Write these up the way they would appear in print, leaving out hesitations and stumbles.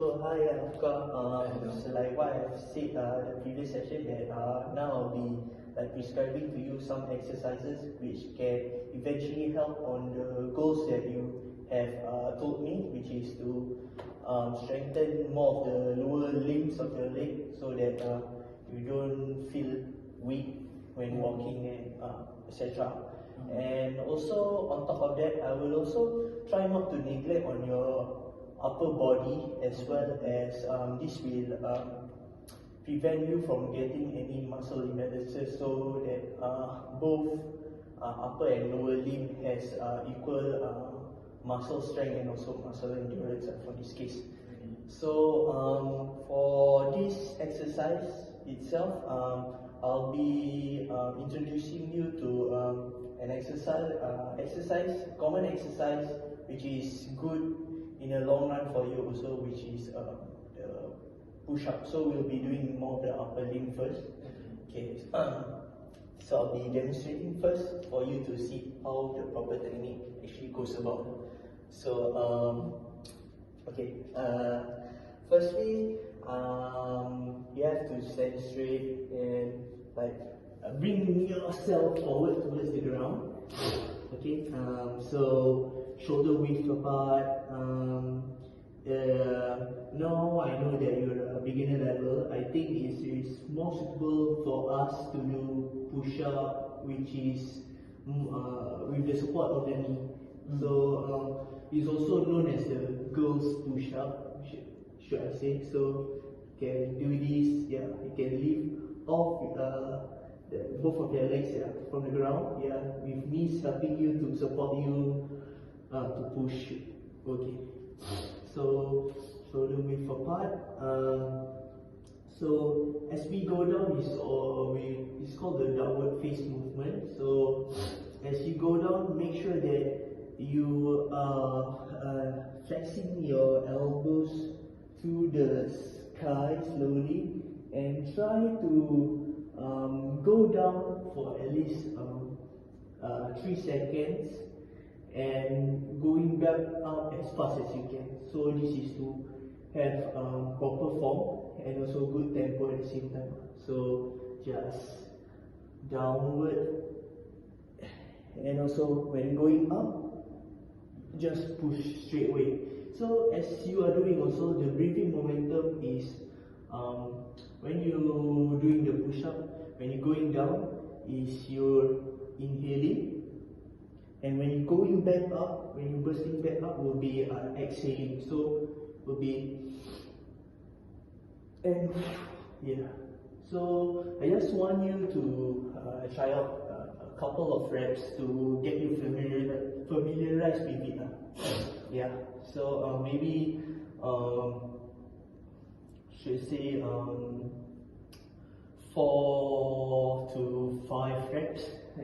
So hi, so like what I've said the previous session that now I'll be like prescribing to you some exercises which can eventually help on the goals that you have told me, which is to strengthen more of the lower limbs of your leg so that you don't feel weak when walking and etc. And also on top of that, I will also try not to neglect on your upper body, as well as this will prevent you from getting any muscle imbalances, so that both upper and lower limb has equal muscle strength and also muscle endurance for this case. So for this exercise itself, I'll be introducing you to an common exercise which is good in the long run for you also, which is the push-up. So we'll be doing more of the upper limb first. Okay. So I'll be demonstrating first for you to see how the proper technique actually goes about. So okay. Firstly, you have to stand straight and like bring yourself forward towards the ground. Okay. So shoulder width apart. Now I know that you're a beginner level. I think it's more suitable for us to do push-up, which is with the support of the knee. So it's also known as the girls push-up, should I say. So you can do this. Yeah, you can lift off both of your legs from the ground. Yeah, with knees helping you to support you to push. Okay. So shoulder width apart. So as we go down, it's called the downward face movement. So as you go down, make sure that you are flexing your elbows to the sky slowly, and try to go down for at least 3 seconds and going back up as fast as you can. So this is to have proper form and also good tempo at the same time. So just downward, and also when going up, just push straight away. So as you are doing also, the breathing momentum is when you're doing the push-up, when you're going down, is you're inhaling, and when you're going back up, when you're bursting back up, will be exhaling. So will be, and yeah. So I just want you to try out a couple of reps to get you familiarized with it. Yeah. So maybe should say 4 to 5 reps. I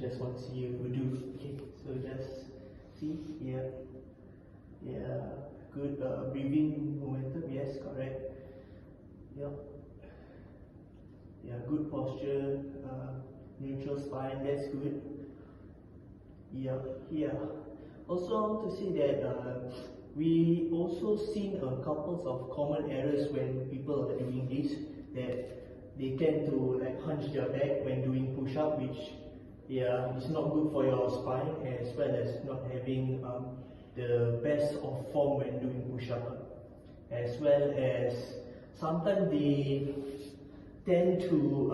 just want to see you do. Okay, so just see, yeah, good breathing momentum. Yes, correct. Yeah, good posture, neutral spine. That's good. Yeah. Also, I want to say that we also seen a couple of common errors when people are doing this, that they tend to like hunch their back when doing push-up, which is not good for your spine, as well as not having the best of form when doing push-up, as well as sometimes they tend to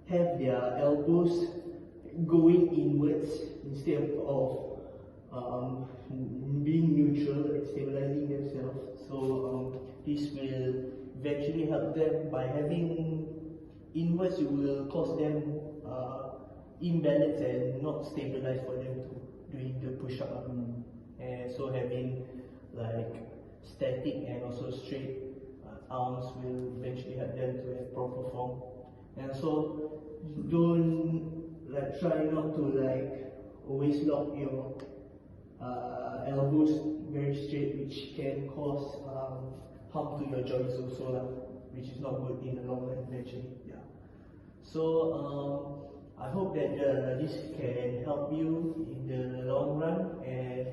have their elbows going inwards instead of being neutral and stabilizing themselves. So this will eventually help them. By having inwards, it will cause them imbalance and not stabilize for them to doing the push-up. And so having like static and also straight arms will eventually help them to have proper form. And so don't like try not to like always lock your elbows very straight, which can cause harm to your joints also, which is not good in the long run eventually. Yeah. So I hope that this can help you in the long run, and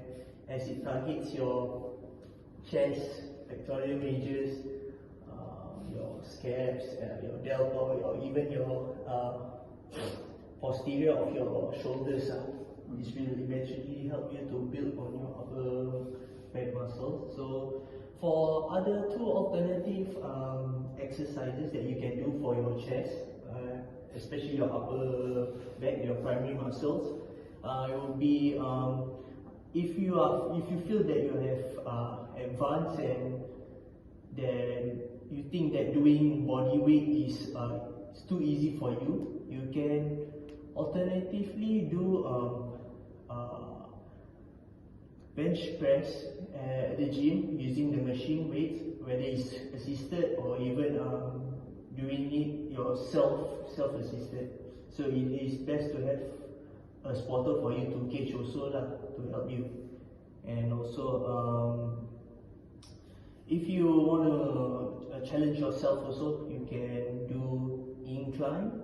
as it targets your chest pectoral majors, your scaps, your deltoid, or even your posterior of your shoulders. This will eventually help you to build on your upper back muscles. So for other two alternative exercises that you can do for your chest, especially your upper back, your primary muscles, it will be if you feel that you have advanced and then you think that doing body weight is too easy for you, you can alternatively do bench press at the gym using the machine weights, whether it's assisted or even doing it yourself, self-assisted. So it is best to have a spotter for you to gauge also to help you. And also if you want to challenge yourself also, you can do incline.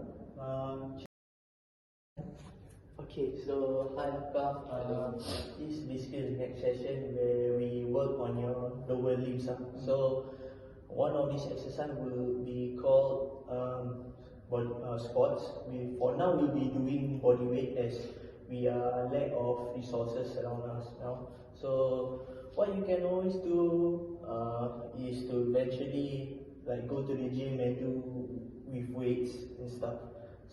Okay, so hi Anaqi. This is basically the next session where we work on your lower limbs. So one of these exercises will be called squats. For now we'll be doing body weight as we are lack of resources around us now. So what you can always do is to eventually like go to the gym and do with weights and stuff.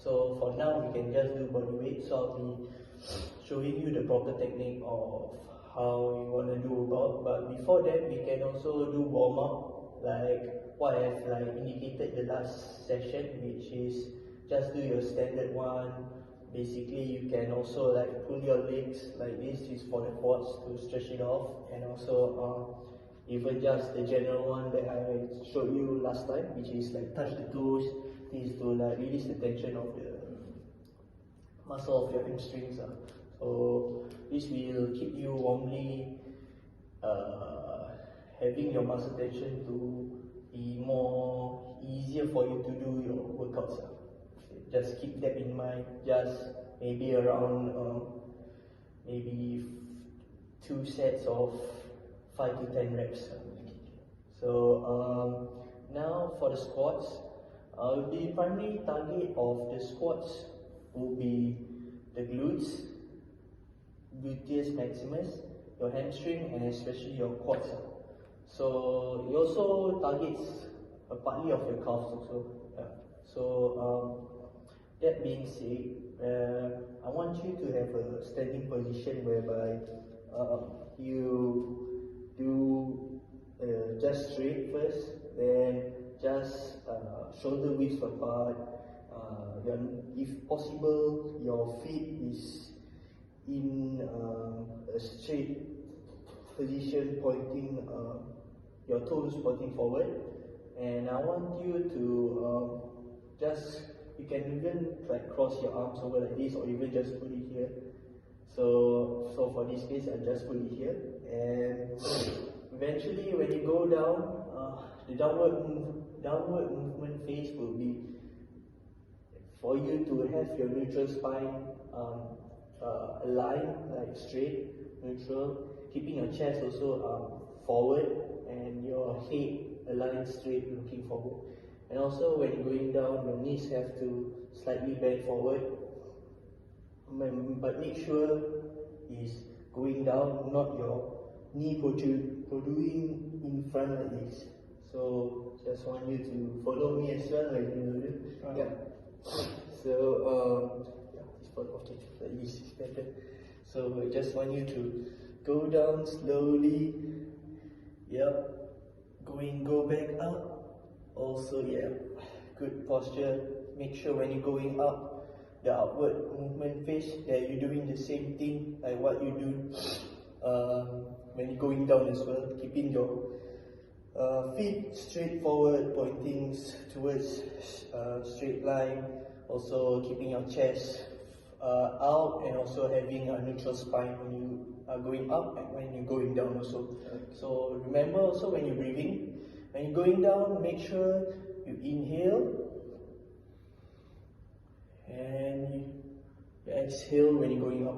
So for now we can just do body weight. So I'll be showing you the proper technique of how you want to do about. But before that, we can also do warm up, like what I've indicated the last session, which is just do your standard one. Basically, you can also pull your legs like this. Is for the quads to stretch it off, and also even just the general one that I showed you last time, which is touch the toes. This is to release the tension of the muscle of your hamstrings. So this will keep you warmly having your muscle tension to be more easier for you to do your workouts. Just keep that in mind. Just maybe around maybe 2 sets of 5 to 10 reps. So now for the squats, the primary target of the squats will be the glutes, gluteus maximus, your hamstring, and especially your quads. So it also targets partly of your calves also. So that being said, I want you to have a standing position whereby you do just straight first, then just shoulder width apart. If possible, your feet is in a straight position, pointing your toes pointing forward. And I want you to you can even cross your arms over like this, or even just put it here. So for this case, I just put it here, and eventually when you go down, the downward movement phase will be for you to have your neutral spine aligned, straight, neutral, keeping your chest also forward and your head aligned straight, looking forward. And also when you're going down, your knees have to slightly bend forward, but make sure is going down, not your knee protruding in front like this. So just want you to follow me as well, like you do. Yeah. So like this is better. So I just want you to go down slowly. Yep. Go back up. Also, yeah, good posture. Make sure when you're going up, the upward movement phase, that you're doing the same thing like what you do when you're going down as well. Keeping your feet straight forward, pointing towards straight line. Also keeping your chest out, and also having a neutral spine when you are going up and when you're going down also. So remember also when you're breathing, when you're going down, make sure you inhale and you exhale when you're going up.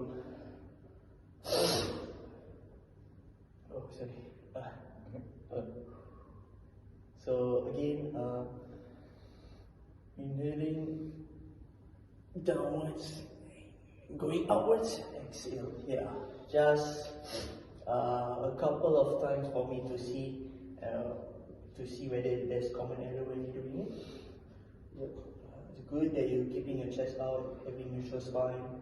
Oh, sorry. So again, inhaling downwards, going upwards, exhale. Yeah, just a couple of times for me to see whether there's common error when you're doing it. Yep. It's good that you're keeping your chest out, having neutral spine.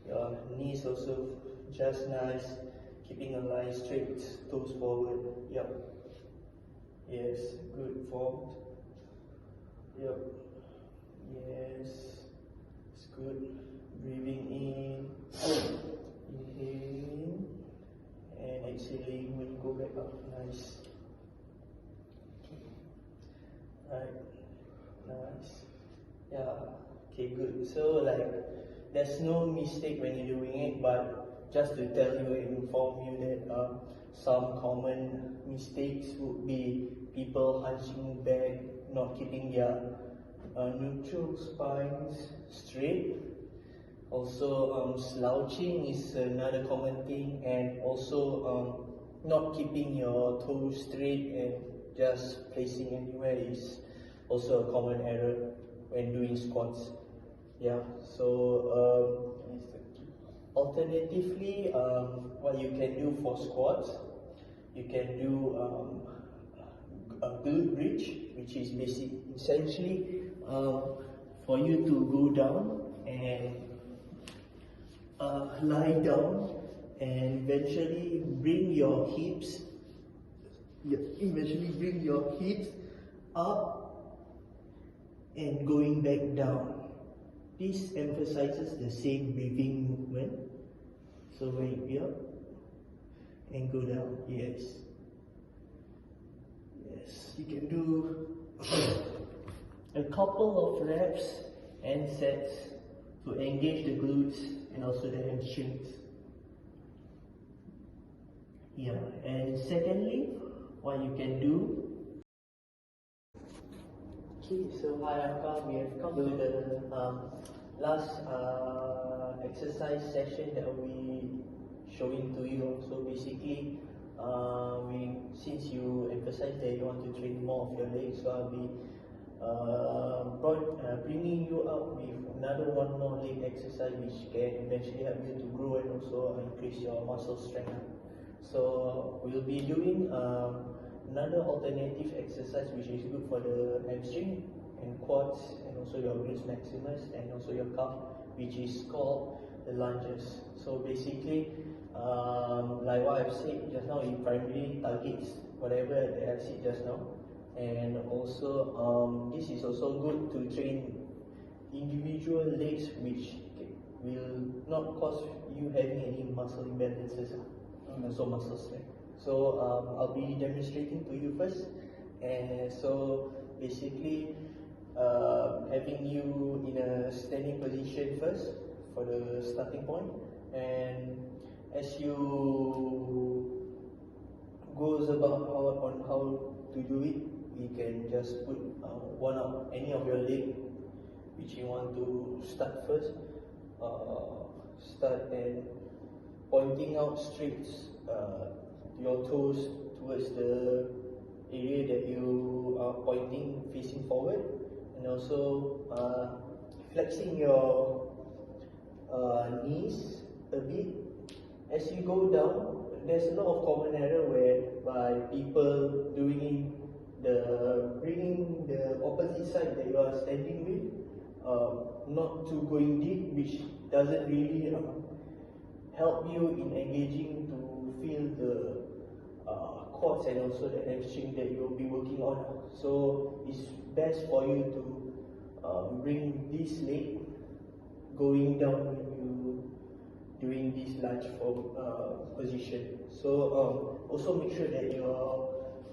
Your knees also just nice, keeping a line straight, toes forward. Yep. Yes, good, formed. Yep. Yes, it's good. Breathing in, inhaling, and exhaling when you go back up. Nice. Right. Nice. Yeah. Okay, good. So there's no mistake when you're doing it, but just to tell you and inform you that some common mistakes would be people hunching back, not keeping their neutral spines straight. Also, slouching is another common thing, and also not keeping your toes straight and just placing anywhere is also a common error when doing squats. Yeah, so alternatively, what you can do for squats, you can do a glute bridge, which is essentially for you to go down and lie down and eventually bring your hips up and going back down. This emphasizes the same breathing movement. So when you up and go down, yes. Yes, you can do a couple of reps and sets to engage the glutes and also the hamstrings. Yeah, and secondly, what you can do. Okay, so hi Anqa, we have come to the last exercise session that we showing to you. So basically, since you emphasized that you want to train more of your legs, so I'll be bringing you up with one more leg exercise which can eventually help you to grow and also increase your muscle strength. So we'll be doing another alternative exercise which is good for the hamstring and quads and also your glutes maximus and also your calf, which is called the lunges. So basically, like what I've said just now, it primarily targets whatever that I've said just now, and also this is also good to train individual legs which will not cause you having any muscle imbalances and also muscle strength. So I'll be demonstrating to you first, and so basically having you in a standing position first for the starting point, and as you goes about how to do it, you can just put any of your leg which you want to start first. Start and pointing out straight your toes towards the area that you are pointing, facing forward, and also flexing your knees a bit. As you go down, there's a lot of common error whereby people bringing the opposite side that you are standing with, not to going deep, which doesn't really help you in engaging to feel the quads and also the hamstring that you'll be working on. So it's best for you to bring this leg going down when you doing this lunge position. So also make sure that your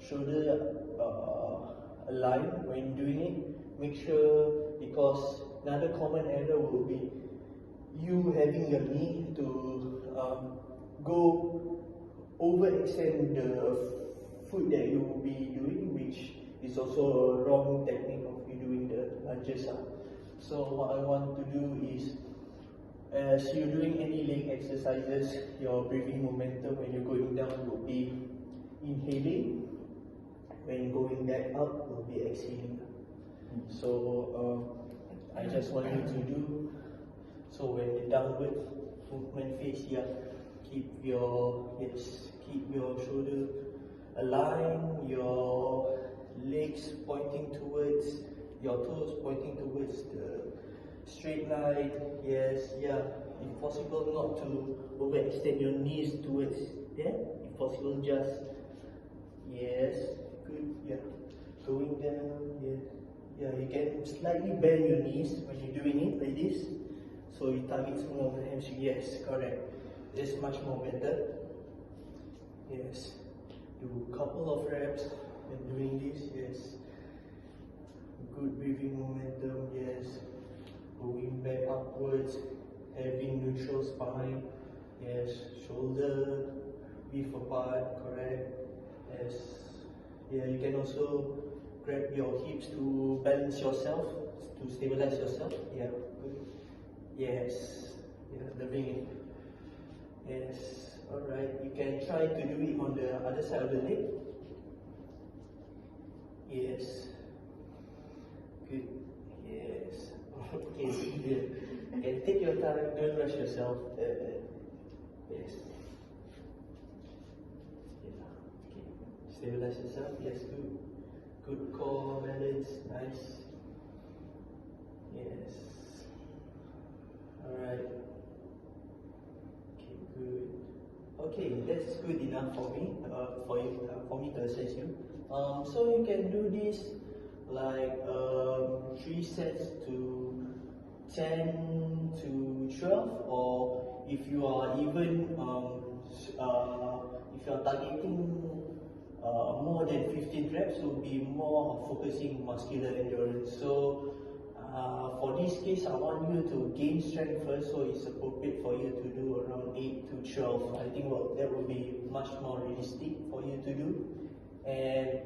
shoulder align when doing it. Make sure, because another common error will be you having your knee to go overextend the foot that you will be doing, which is also a wrong technique of you doing the lunges. So what I want to do is, as you're doing any leg exercises, your breathing momentum when you're going down will be inhaling when going back up will be exhaling. So I just want you to do, so when the downward movement phase here, keep your shoulder aligned, your legs pointing towards, your toes pointing towards the straight line. Yes, yeah. If possible, not to overextend your knees towards there. If possible, just yes, good. Yeah, going down. Yeah, yeah. You can slightly bend your knees when you're doing it like this, so you target more of the hamstring. Yes, correct. It's much more better. Yes, do a couple of reps when doing this. Yes, good breathing momentum. Yes, going back upwards, having neutral spine. Yes, shoulder width apart. Correct. Yes, yeah. You can also grab your hips to balance yourself, to stabilize yourself. Yeah, good. Yes, yeah, loving it. Yes, alright. You can try to do it on the other side of the leg. Yes, good. Yes, okay, good. Okay, take your time, don't rush yourself. Yes. Yeah, okay. Stabilize yourself. Yes, good. Good core balance, nice. Yes. Alright. Okay, good. Okay, that's good enough for me. For me to assess you. So you can do this like 3 sets to 10 to 12, or if you are even if you are targeting more than 15 reps, will be more focusing muscular endurance. So for this case, I want you to gain strength first, so it's appropriate for you to do around 8 to 12. I think that will be much more realistic for you to do. And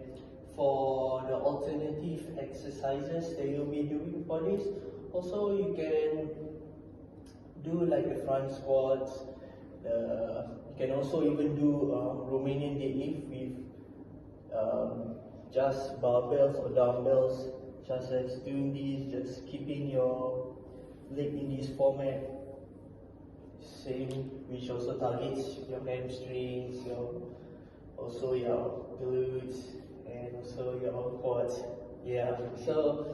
for the alternative exercises that you'll be doing for this, also you can do like the front squats. You can also even do Romanian deadlift with just barbells or dumbbells. Just as doing this, just keeping your leg in this format, same, which also targets your hamstrings, also your glutes, and also your quads. Yeah, so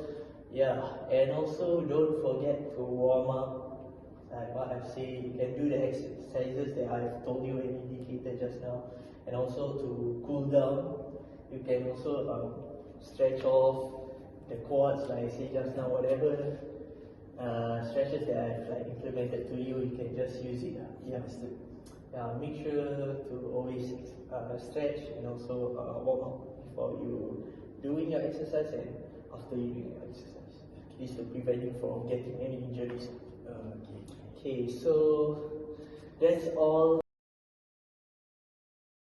yeah, and also don't forget to warm up. Like what I've said, you can do the exercises that I've told you and indicated just now, and also to cool down. You can also stretch off the quads, like I said just now. Whatever stretches that I've like implemented to you, you can just use it. Yeah, make sure to always stretch and also warm up before you doing your exercise and after you doing your exercise. This to prevent you from getting any injuries. Okay, so that's all.